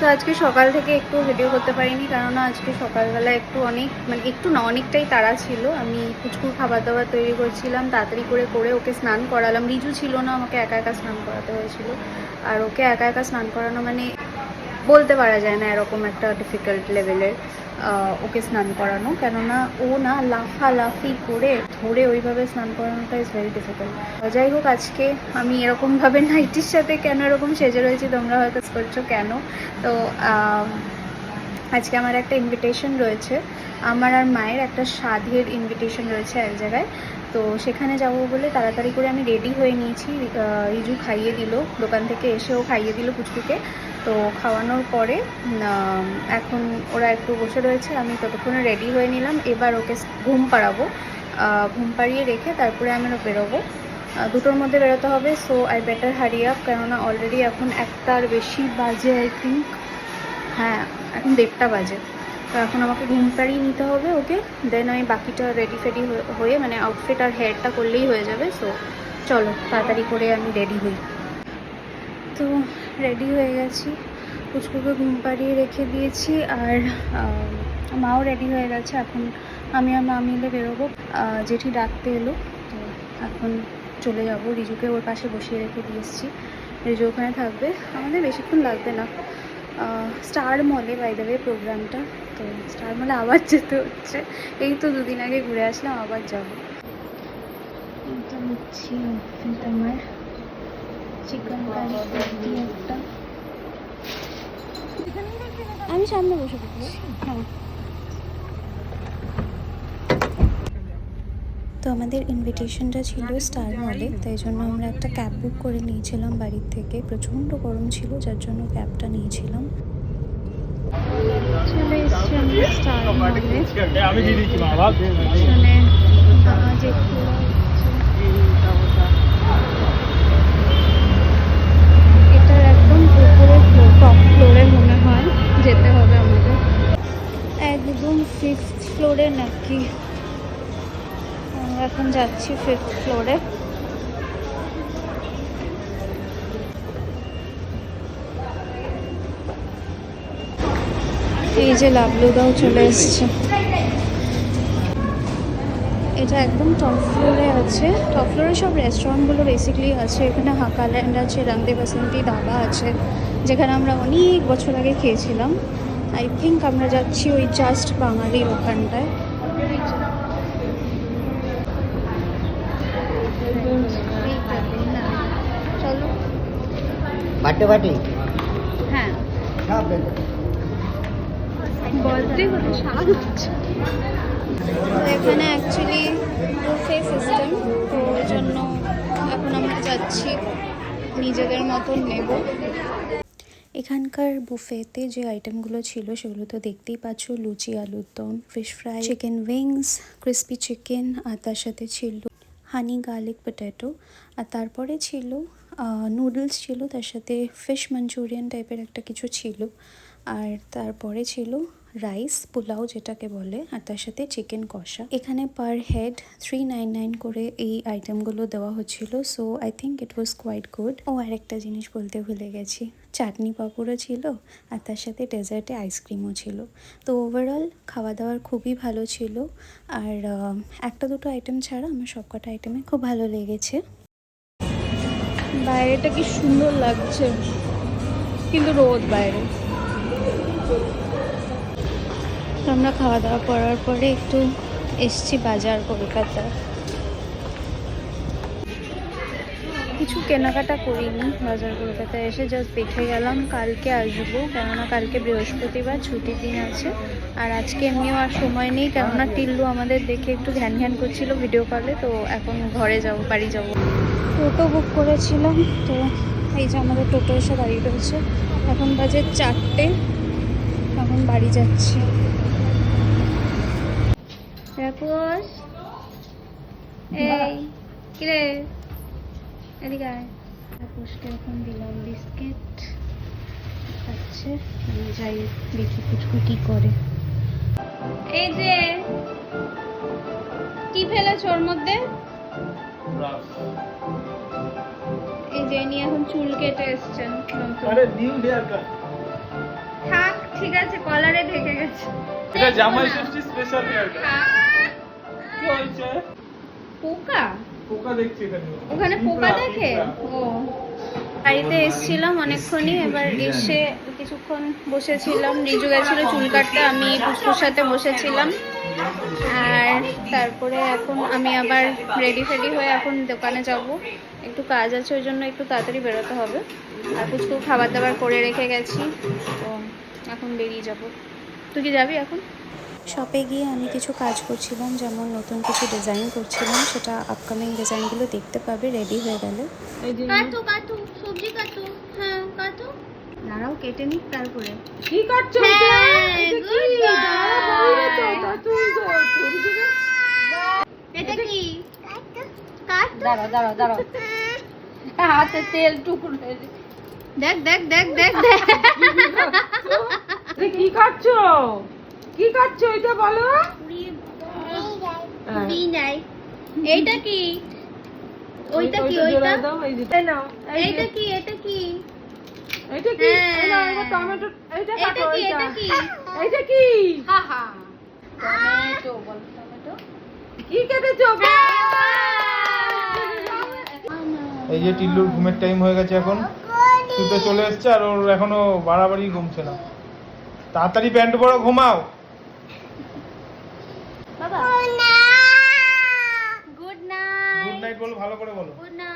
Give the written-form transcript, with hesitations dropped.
তো আজকে সকাল থেকে একটু ভিডিও করতে পারিনি, কেননা আজকে সকালবেলা একটু একটু না অনেকটাই তাড়া ছিল। আমি পুচকুর খাবার দাবার তৈরি করছিলাম, তাড়াতাড়ি করে ওকে স্নান করালাম। রিজু ছিল না, আমাকে একা একা স্নান করাতে হয়েছিল। আর ওকে একা একা স্নান করানো মানে বলতে পারা যায় না এরকম একটা ডিফিকাল্ট লেভেলের ওকে স্নান করানো, কেননা ও না লাফালাফি করে ধরে ওইভাবে স্নান করানোটা ইজ ভেরি ডিফিকাল্ট। যাই হোক, আজকে আমি এরকমভাবে নাইটির সাথে কেন এরকম সেজে রয়েছি তোমরা হয়তো করছো কেন। তো আজকে আমার একটা ইনভিটেশন রয়েছে, আমার আর মায়ের একটা সাধের ইনভিটেশন রয়েছে এক জায়গায়। তো সেখানে যাব বলে তাড়াতাড়ি করে আমি রেডি হয়ে নিয়েছি। রিজু খাইয়ে দিল, দোকান থেকে এসেও খাইয়ে দিল পুচকুকে। তো খাওয়ানোর পরে এখন ওরা একটু বসে রয়েছে, আমি ততক্ষণে রেডি হয়ে নিলাম। এবার ওকে ঘুম পাড়াবো, ঘুম পাড়িয়ে রেখে তারপরে আমরা বেরোবো। দুটোর মধ্যে বেরোতে হবে। So I better hurry up, কেননা অলরেডি এখন 1টার বেশি বাজে আই থিঙ্ক। হ্যাঁ, এখন 1:30 বাজে। তো এখন আমাকে ঘুম পাড়িয়ে নিতে হবে ওকে, দেন আমি বাকিটা রেডি ফেডি হয়ে মানে আউটফিট আর হেয়ারটা করলেই হয়ে যাবে। সো চলো তাড়াতাড়ি করে আমি রেডি হই। তো রেডি হয়ে গেছি, পুচকুকে ঘুম পাড়িয়ে রেখে দিয়েছি, আর মাও রেডি হয়ে গেছে। এখন আমি আর মা মিলে বেরোবো। জেঠি ডাকতে এলো, তো এখন চলে যাব। রিজুকে ওর পাশে বসিয়ে রেখে দিয়ে এসেছি, রিজু ওখানে থাকবে। আমাদের বেশিক্ষণ লাগবে না। স্টার মলে বাই দ্য ওয়ে প্রোগ্রামটা। তো স্টার মলে আবার যেতে হচ্ছে, এই তো 2 দিন আগে ঘুরে আসলাম, আবার যাবো। এটা হচ্ছে আমার চিকেন কারি একটা। আমি সামনে বসে পড়ছি। হ্যাঁ, তো আমাদের ইনভিটেশনটা ছিল স্টার মলে, তাই জন্য আমরা একটা ক্যাব বুক করে নিয়েছিলাম বাড়ির থেকে। প্রচণ্ড গরম ছিল, যার জন্য ক্যাবটা নিয়েছিলাম। চলে এসছি আমি স্টার মলে। এটার একদম উপরে টপ ফ্লোরে মনে হয় যেতে হবে আমাদের, একদম 5th ফ্লোরে নাকি। আমরা এখন যাচ্ছি 5th ফ্লোরে। এই যে লাবলুদাও চলে এসছে। এটা একদম টপ ফ্লোরে আছে। টপ ফ্লোরে সব রেস্টুরেন্টগুলো বেসিক্যালি আছে। এখানে হাকাল্যান্ড আছে, রংদে বাসন্তী ধাবা আছে, যেখানে আমরা অনেক বছর আগে খেয়েছিলাম। আই থিঙ্ক আমরা যাচ্ছি ওই জাস্ট বাঙালির ওখানটায়। চলো বাটে বাটি হ্যাঁ বলতে হলো সারা হচ্ছে। তো এখানে অ্যাকচুয়ালি বুফে সিস্টেম, তো ওই জন্য এখন আমরা যাচ্ছি নিজেদের মতন নেব। এখানকার বুফেতে যে আইটেমগুলো ছিল সেগুলো তো দেখতেই পাচ্ছ, লুচি, আলুর দম, fish fry, chicken wings, crispy chicken, আর তার সাথে ছিল হানি গার্লিক পটেটো, আর তারপরে ছিল নুডলস ছিল, তার সাথে ফিশ মাঞ্চুরিয়ান টাইপের একটা কিছু ছিল, আর তারপরে ছিল রাইস পোলাও যেটাকে বলে, আর তার সাথে চিকেন কষা। এখানে পার হেড 399 করে এই আইটেমগুলো দেওয়া হচ্ছিল। So I think it was quite good. ও আরেকটা জিনিস বলতে ভুলে গেছি, চাটনি পাঁপড়ও ছিল, আর তার সাথে ডেজার্টে আইসক্রিমও ছিল। তো ওভারঅল খাওয়া দাওয়ার খুবই ভালো ছিল, আর একটা দুটো আইটেম ছাড়া আমার সবকটা আইটেমে খুব ভালো লেগেছে। বাইরেটা কি সুন্দর লাগছে, কিন্তু রোদ বাইরে। তো আমরা খাওয়া দাওয়া করার পরে একটু এসছি বাজার কলকাতায়। কিছু কেনাকাটা করিনি বাজার কলকাতায় এসে, জাস্ট দেখে গেলাম। কালকে আসবো, কেননা কালকে বৃহস্পতিবার ছুটির দিন আছে, আর আজকে এমনিও আর সময় নেই, কেননা টিল্লু আমাদের দেখে একটু ধ্যান ধ্যান করছিল ভিডিও কলে। তো এখন ঘরে যাব, বাড়ি যাব। টোটো বুক করেছিলাম, তো এই যে আমাদের টোটো এসে দাঁড়িয়ে রয়েছে। এখন বাজে 4টে, এখন বাড়ি যাচ্ছি। রাকুশ, এই কিরে এদিকে আয়। রাকুশকে এখন দিলাম বিস্কিট, খাচ্ছে। আমি যাই দেখি পুচকু কি করে। এই যে কি ফেলেছ ওর মধ্যে? এই যে নিয়ে এখন চুল কেটে এসছেন। আরে নিউ হেয়ার কাট। থাক ঠিক আছে, কলারে ঢেকে গেছে। এটা জামাই ষষ্ঠী স্পেশাল এটা থাক। কি হয়েছে পোকা পোকা দেখছি এখানে ওখানে পোকা পিঁপড়া, দেখে পিঁপড়া। ও বাড়িতে এসেছিলাম অনেকক্ষণই, এবার এসে কিছুক্ষণ বসেছিলাম। রিজু গেছিল চুল কাটতে, আমি পুষ্পুর সাথে বসেছিলাম। আর তারপরে এখন আমি আবার রেডি ফেডি হয়ে এখন দোকানে যাব, একটু কাজ আছে ওই জন্য একটু তাড়াতাড়ি বেরোতে হবে। আর পুষ্পুর খাবার দাবার করে রেখে গেছি, তো এখন বেরিয়ে যাব। তুই কি যাবি এখন? শপে গিয়ে আমি কিছু কাজ করছিলাম, যেমন নতুন কিছু ডিজাইন করছিলাম, সেটা আপকামিং ডিজাইনগুলো দেখতে পাবে রেডি হয়ে গেলে। কাটু কাটু সবজি কাটু, হ্যাঁ কাটু, দাঁড়াও কেটে নিক তারপরে। কি কাটছো এটা কি কাটু? দাঁড়াও হাতে তেল টুকরো। দেখ দেখ দেখ দেখ দেখ কি কাটছো কি কাটছো এটা বলো পুরি নাই। এইটা কি? ওইটা কি? ওইটা এইটা কি? এটা কি? এটা কি হ্যাঁ। এই নাও, এবার টমেটো এইটা এটা কাটো কি? এইটা এটা কি? এইটা কি হা হা টমেটো, বল টমেটো। কি কেটেছো এই যে টিল্লুর ঘুমের টাইম হয়ে গেছে, এখন শুতে চলে এসেছে আর ওর এখনো বাড়াবাড়ি ঘুমছে না। তাড়াতাড়ি প্যান্ট পরো, ঘুমাও। বাবা গুড গুড নাইট, নাইট বলো, ভালো করে বলো। Good night.